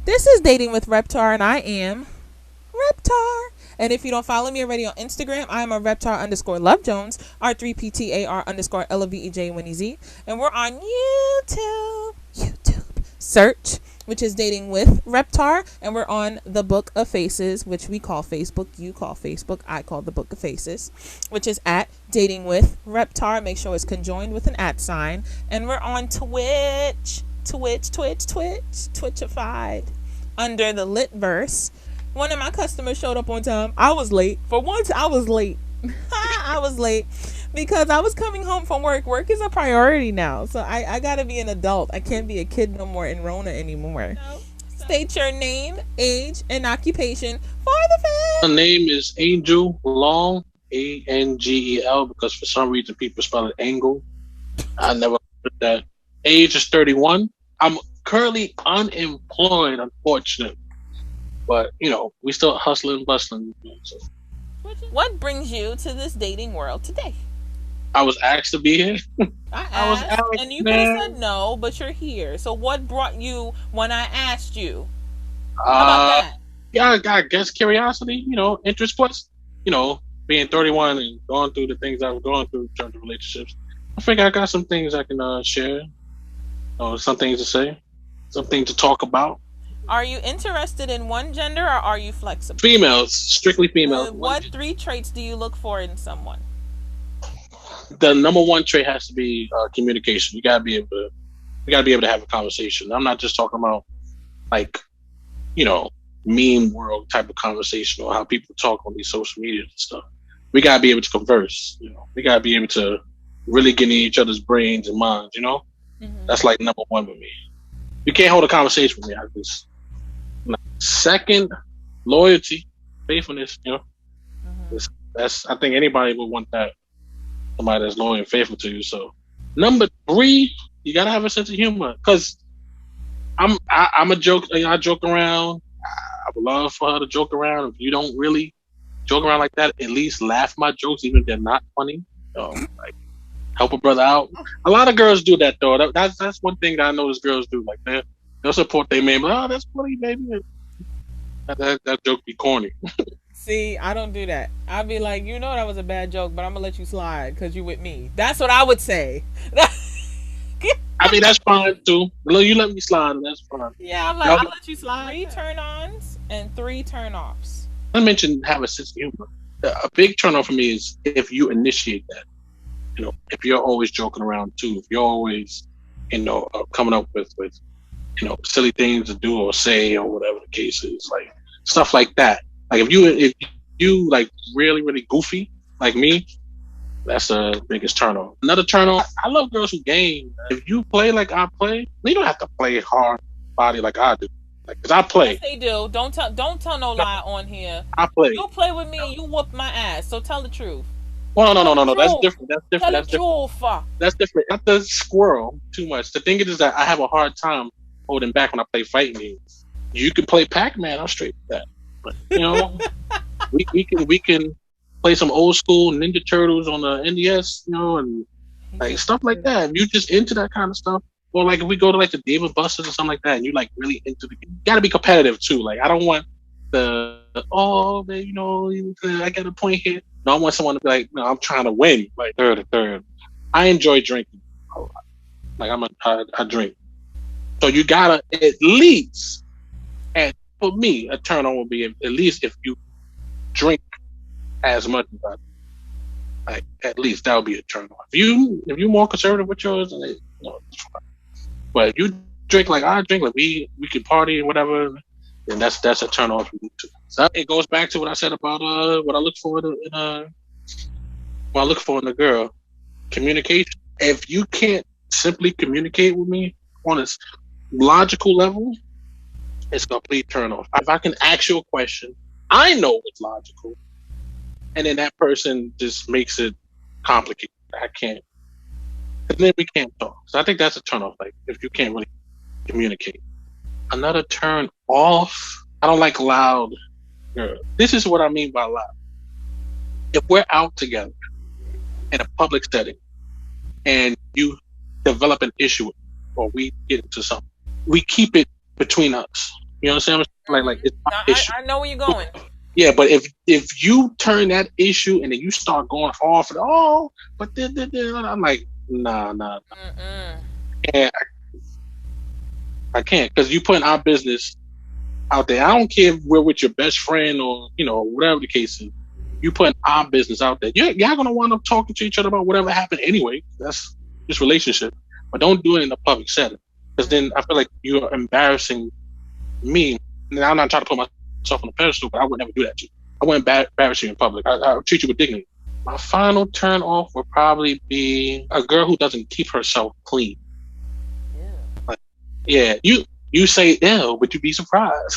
This is Dating with Reptar, and I am Reptar. And if you don't follow me already on Instagram, I am a Reptar underscore Love Jones, R3PTAR underscore LOVEJ Winnie Z. And we're on YouTube. Search, which is Dating with Reptar. And we're on the Book of Faces, which we call Facebook. You call Facebook. I call the Book of Faces, which is at Dating with Reptar. Make sure it's conjoined with an @ sign. And we're on Twitchified under the Litverse. One of my customers showed up on time. I was late. For once, I was late. I was late because I was coming home from work. Work is a priority now. So I got to be an adult. I can't be a kid no more in Rona anymore. No. State your name, age, and occupation for the fans. My name is Angel Long, Angel, because for some reason people spell it Angle. I never put that. Age is 31. I'm currently unemployed, unfortunately. But, we still hustling, bustling. So. What brings you to this dating world today? I was asked to be here. I was asked, and you could have said no, but you're here. So what brought you when I asked you? How about that? Yeah, I guess curiosity, interest plus, being 31 and going through the things I was going through in terms of relationships. I figure I got some things I can share. Some things to say, some things to talk about. Are you interested in one gender or are you flexible? Females, strictly females. What 3 traits do you look for in someone? The number one trait has to be communication. You gotta be able to have a conversation. I'm not just talking about meme world type of conversation or how people talk on these social media and stuff. We gotta be able to converse. We gotta be able to really get in each other's brains and minds. Mm-hmm. That's like number one with me. You can't hold a conversation with me. Second, loyalty, faithfulness. Mm-hmm. That's I think anybody would want that. Somebody that's loyal and faithful to you. So, number 3, you gotta have a sense of humor. Cause I'm a joke. I joke around. I would love for her to joke around. If you don't really joke around like that, at least laugh my jokes, even if they're not funny. Help a brother out. A lot of girls do that though. That's one thing that I notice girls do. Like they'll support their man. Oh, that's funny, baby. That joke be corny. See, I don't do that. I'd be like, that was a bad joke, but I'm gonna let you slide because you with me. That's what I would say. I mean, that's fine too. You let me slide, and that's fine. Yeah, I'm like, I'll let you slide. 3 turn-ons and 3 turn-offs. I mentioned have a sense of humor. A big turn-on for me is if you initiate that. If you're always joking around too, if you're always, coming up with silly things to do or say or whatever the case is, like stuff like that. Like if you like really, really goofy like me, that's the biggest turn on. Another turn on, I love girls who game. If you play like I play, you don't have to play hard body like I do. Like, cause I play. Yes, they do. Don't tell no lie on here. I play. You play with me and you whoop my ass. So tell the truth. Well, no. That's different. That's different. Not the squirrel too much. The thing is that I have a hard time holding back when I play fighting games. You can play Pac-Man. I'm straight with that. But we can play some old school Ninja Turtles on the NES, and like stuff like that. If you just into that kind of stuff, or like if we go to like the Dave and Buster's or something like that, and you like really into the game, you gotta be competitive too. Like I don't want I got a point here. No, I want someone to be like, no, I'm trying to win. Like third. I enjoy drinking a lot. Like I drink. So you gotta at least, and for me, a turn on would be at least if you drink as much as I do. Like at least that would be a turn on. If you're more conservative with yours, it's fine. But if you drink like I drink, like we can party and whatever, then that's a turn on for me too. So it goes back to what I said about what I look for in a girl. Communication. If you can't simply communicate with me on a logical level, it's a complete turn off. If I can ask you a question, I know what's logical, and then that person just makes it complicated. I can't. And then we can't talk. So I think that's a turn off. Like if you can't really communicate. Another turn off. I don't like loud girls. This is what I mean by loud. If we're out together in a public setting and you develop an issue or we get into something, we keep it between us. You know what I'm saying? Like it's my issue. I know where you're going. Yeah, but if you turn that issue and then you start going off and but then I'm like, nah, Mm-mm. and I can't because you putting our business out there. I don't care if we're with your best friend or whatever the case is. You putting our business out there. Y'all gonna wind up talking to each other about whatever happened anyway. That's just relationship, but don't do it in a public setting because then I feel like you're embarrassing me. And I'm not trying to put myself on a pedestal, but I would never do that to you. I wouldn't embarrass you in public. I would treat you with dignity. My final turn off would probably be a girl who doesn't keep herself clean. Yeah. Like, yeah, you say ew, but you'd be surprised.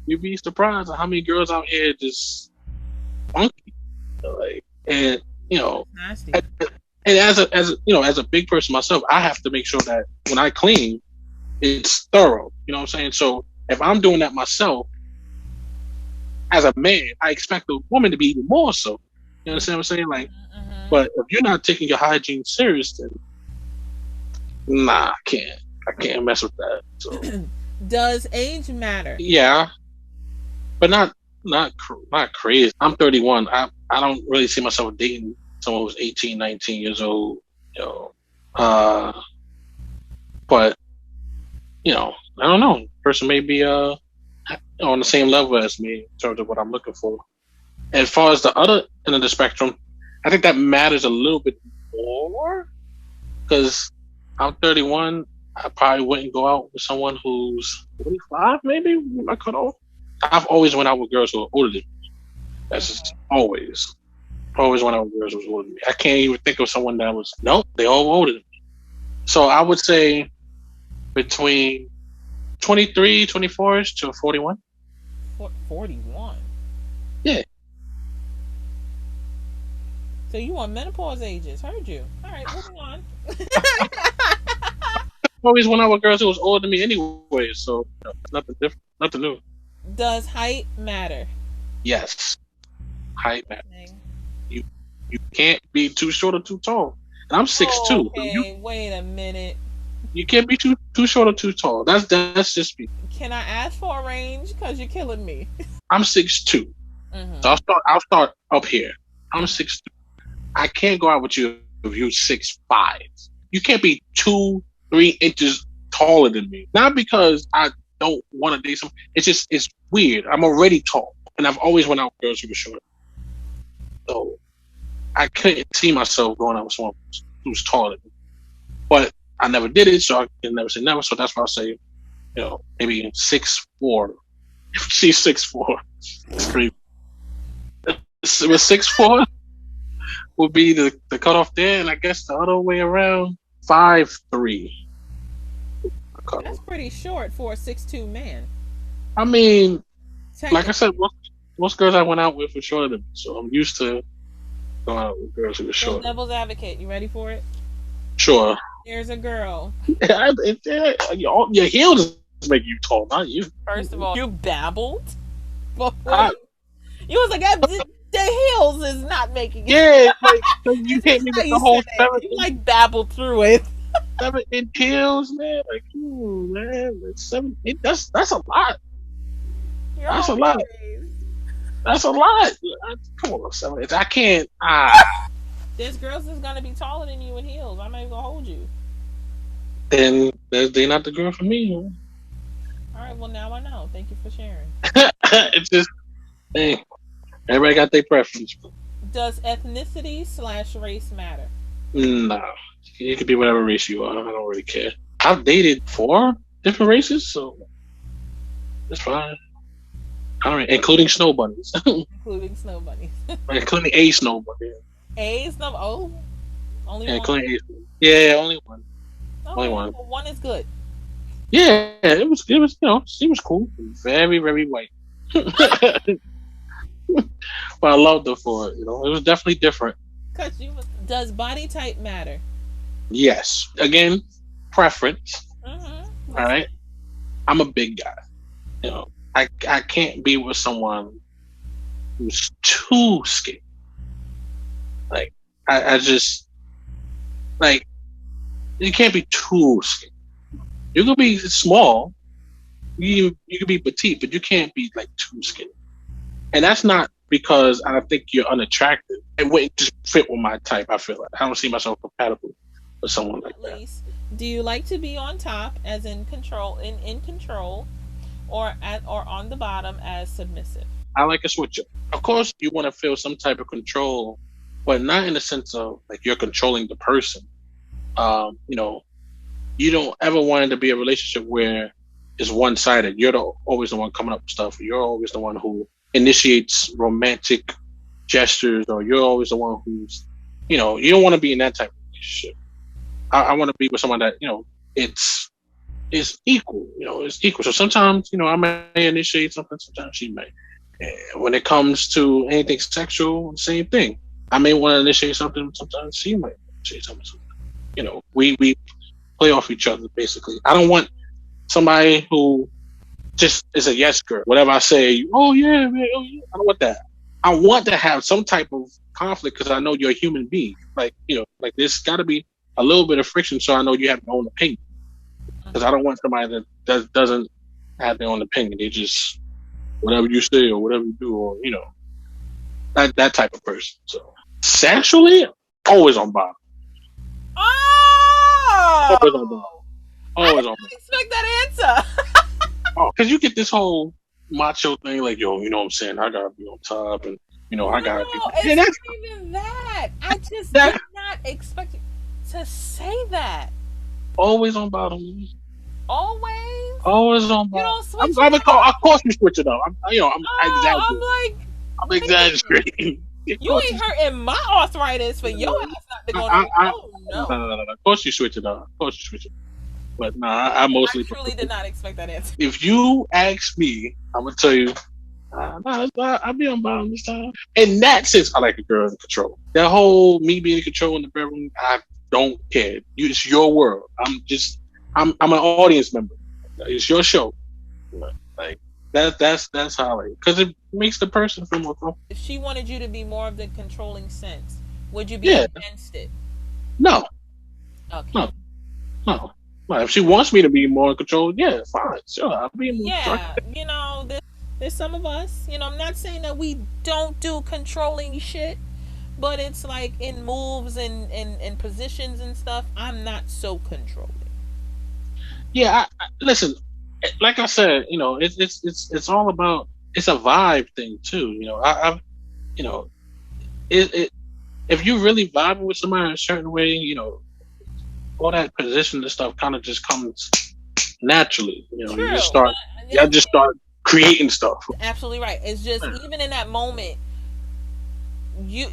You'd be surprised at how many girls out here just funky. Like, and Nasty. and as a big person myself, I have to make sure that when I clean, it's thorough. You know what I'm saying? So if I'm doing that myself, as a man, I expect a woman to be even more so. You understand what I'm saying? Like, but if you're not taking your hygiene serious, then nah, I can't mess with that. So Does age matter? yeah, but not crazy. I'm 31. I don't really see myself dating someone who's 18, 19 years old. Uh, but I don't know. Person may be on the same level as me in terms of what I'm looking for. As far as the other end of the spectrum, I think that matters a little bit more because I'm 31. I probably wouldn't go out with someone who's 45, maybe. I could have. I've always went out with girls who are older than me. That's just always went out with girls who are older than me. I can't even think of someone that was, nope, they all older than me. So I would say between 23, 24ish to 41. 41? Yeah. So you want menopause ages? Heard you. All right, moving on. Always went out with girls who was older than me anyway, so nothing different, nothing new. Does height matter? Yes, height matters. Okay. You can't be too short or too tall. And I'm 6'2". Okay, wait a minute. You can't be too short or too tall. That's just me. Can I ask for a range? Because you're killing me. I'm 6'2". So I'll start up here. I'm 6'2". I can't go out with you if you're 6'5". You can't be 2-3 inches taller than me. Not because I don't want to date someone. It's weird. I'm already tall, and I've always went out with girls who were short. So I couldn't see myself going out with someone who's taller than me. But I never did it, so I can never say never. So that's why I say, maybe 6'4". If she's 6'4", it's crazy. With 6'4" would be the cutoff there, and I guess the other way around, 5'3". That's pretty short for a 6'2" man. I mean, like I said, most girls I went out with were shorter than me, so I'm used to going out with girls who were short. Devil's advocate, you ready for it? Sure. There's a girl. Your heels make you tall, not you. First of all, you babbled. You was like, the heels is not making it. Yeah, like you hit me with the whole 7. You like babbled through it. 7-inch heels, man. Like, ooh, man, like 7. That's a lot. That's a lot. That's a lot. Come on, 7 inches. I can't. There's girls that's gonna be taller than you in heels. I'm not even gonna hold you. Then they're not the girl for me. All right. Well, now I know. Thank you for sharing. It's just, hey, everybody got their preference. Does ethnicity / race matter? No, you can be whatever race you are. I don't really care. I've dated 4 different races, so it's fine. All right, including snow bunnies. Including snow bunnies. Including a snow bunny. A snow? Oh, only one. Including a. Yeah, only one. Okay, only one. Well, one is good. Yeah, it was. She was cool. Very, very white. But I loved her for it. It was definitely different. Does body type matter? Yes. Again, preference. Mm-hmm. All right. I'm a big guy. I can't be with someone who's too skinny. Like I just like you can't be too skinny. You can be small, You can be petite, but you can't be like too skinny. And that's not because I think you're unattractive. It wouldn't just fit with my type. I feel like I don't see myself compatible with someone like At that. least, do you like to be on top, as in control, in control, or on the bottom as submissive? I like a switcher. Of course, you want to feel some type of control, but not in the sense of like you're controlling the person. You know, you don't ever want it to be a relationship where it's one sided. You're always the one coming up with stuff. You're always the one who initiates romantic gestures, or you're always the one who's, you don't want to be in that type of relationship. I want to be with someone that, it's equal. It's equal. So sometimes, I may initiate something, sometimes she may. When it comes to anything sexual, same thing. I may want to initiate something, sometimes she might initiate something. We play off each other basically. I don't want somebody who just is a yes girl. Whatever I say, oh yeah, man, oh yeah. I don't want that. I want to have some type of conflict because I know you're a human being. Like, like there's got to be a little bit of friction so I know you have your own opinion. Because I don't want somebody that doesn't have their own opinion. They just, whatever you say or whatever you do, or, that type of person. So sexually, always on bottom. Always on bottom. Oh, I did Always on not bottom. expect that answer. Oh, because you get this whole macho thing, like, yo, you know what I'm saying? I gotta be on top, and I gotta be. No, Yeah, it's that's not even that. I just did that not expect you to say that. always on bottom. Always? Always on You bottom. don't switch I'm it up? of course we switch it up. I'm Oh, exaggerating. I'm like, I'm wait a minute. exaggerating. Of You course, ain't hurting my arthritis for your ass not to go no. Oh no, no. no, no, no. Of course you switch it up. Of course you switch it. But nah, I I mostly prefer. truly did not expect that answer. If you ask me, I'm gonna tell you. I'll be on bottom this time. In that sense, I like a girl in control. That whole me being in control in the bedroom, I don't care. It's your world. I'm an audience member. It's your show. Like that's how I like it. Because it makes the person feel more comfortable. If she wanted you to be more of the controlling sense, would you be Yeah, against it? no, Okay. no, no. No, if she wants me to be more in control, yeah, fine, sure, I'll be more control. Yeah, there's some of us, I'm not saying that we don't do controlling shit, but it's like in moves and positions and stuff, I'm not so controlling. Yeah, listen. Like I said, it's all about it's a vibe thing too. I've you know it if you really vibing with somebody in a certain way, all that position and stuff kind of just comes naturally. You just True, start, but you just start creating stuff. absolutely right. It's just even in that moment,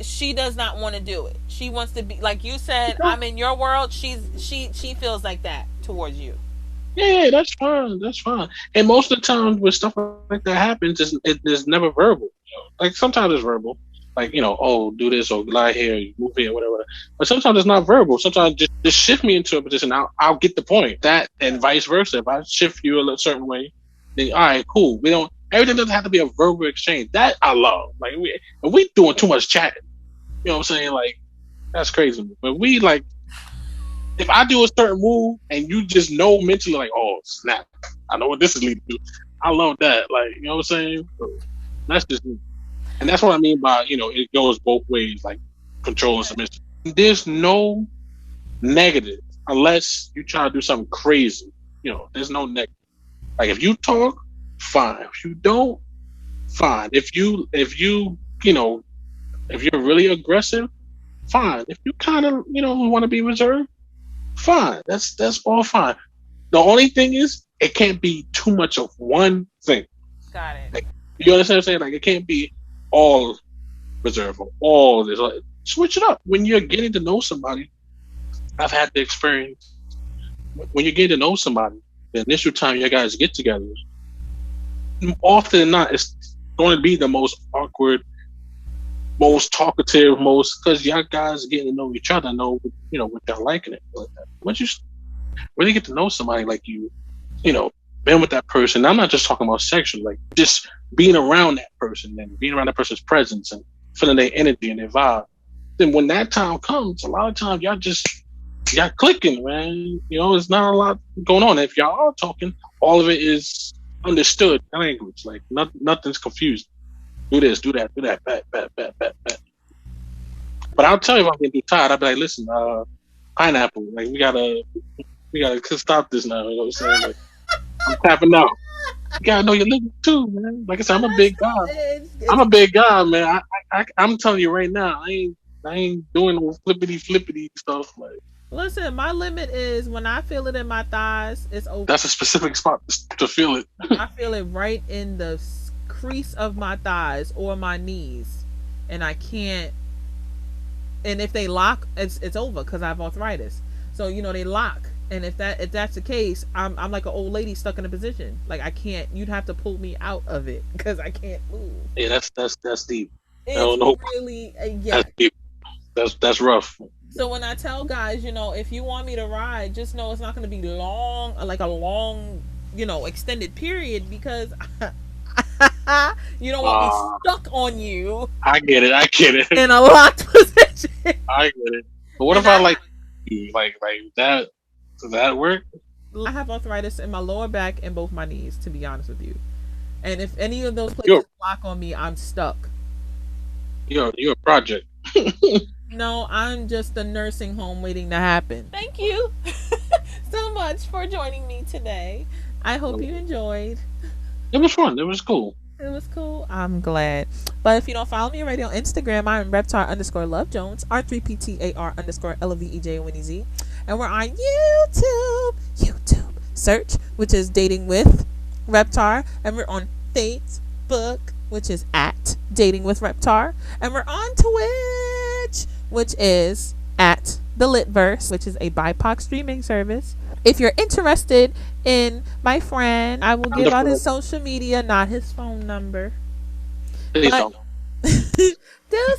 she does not want to do it. She wants to be like you said. I'm in your world. She feels like that towards you. Yeah, that's fine. That's fine. And most of the times when stuff like that happens, it's never verbal. Like sometimes it's verbal, like oh, do this or lie here, move here, whatever. But sometimes it's not verbal. Sometimes just shift me into a position. I'll get the point. That and vice versa. If I shift you a certain way, then all right, cool. We don't. Everything doesn't have to be a verbal exchange. That I love. Like we doing too much chatting. You know what I'm saying? Like that's crazy. But we like if I do a certain move and you just know mentally, like, oh snap, I know what this is leading to. I love that. Like, you know what I'm saying? So that's just me. And that's what I mean by, it goes both ways, like control and submission. There's no negative unless you try to do something crazy. There's no negative. Like if you talk, fine. If you don't, fine. If you're really aggressive, fine. If you kind of, want to be reserved, fine. That's all fine. The only thing is, it can't be too much of one thing. Got it. Like, you understand what I'm saying? Like, it can't be all reserve or all this. Like, switch it up. When you're getting to know somebody, I've had the experience. When you're getting to know somebody, the initial time you guys get together, often than not, it's going to be the most awkward, most talkative, most because y'all guys are getting to know each other, know what y'all liking it. But once you really get to know somebody, like been with that person. I'm not just talking about sexual, like just being around that person and being around that person's presence and feeling their energy and their vibe. Then when that time comes, a lot of times y'all clicking, man. There's not a lot going on. If y'all are talking, all of it is understood language. Like nothing's confused. Do this, do that, do that, pat, pat, pat, pat, pat. But I'll tell you if I'm getting too tired. I'll be like, listen, pineapple, like we gotta stop this now. You know what I'm saying? Like I'm tapping out. You gotta know your limit too, man. Like I said, I'm a big guy. I'm It's a big guy, man. I'm telling you right now, I ain't doing no flippity flippity stuff. Like listen. My limit is when I feel it in my thighs. It's over. that's a specific spot to feel it. I feel it right in the crease of my thighs or my knees, and I can't. And if they lock, it's over because I have arthritis. So they lock, and if that's the case, I'm like an old lady stuck in a position. Like I can't. You'd have to pull me out of it because I can't move. Yeah, that's deep. I It's don't know. really yeah. That's deep. That's rough. So when I tell guys, if you want me to ride, just know it's not going to be long, like a long, extended period because you don't want me Uh, stuck on you I get it. I get it. in a locked position. I get it. But what And if I like you? Like that? Does that work? I have arthritis in my lower back and both my knees, to be honest with you. And if any of those You're places lock on me, I'm stuck. you're a project. No, I'm just a nursing home waiting to happen. Thank you so much for joining me today. I hope you enjoyed. It was fun. It was cool. It was cool. I'm glad. But if you don't follow me already on Instagram, I'm Reptar_Love Jones, R3PTAR_LOVEJ Winnie Z. And we're on YouTube. Search, which is Dating with Reptar. And we're on Facebook, which is at Dating with Reptar. And we're on Twitch, which is at The Litverse, which is a BIPOC streaming service. If you're interested in my friend, I will give out his social media, not his phone number. Please But don't. do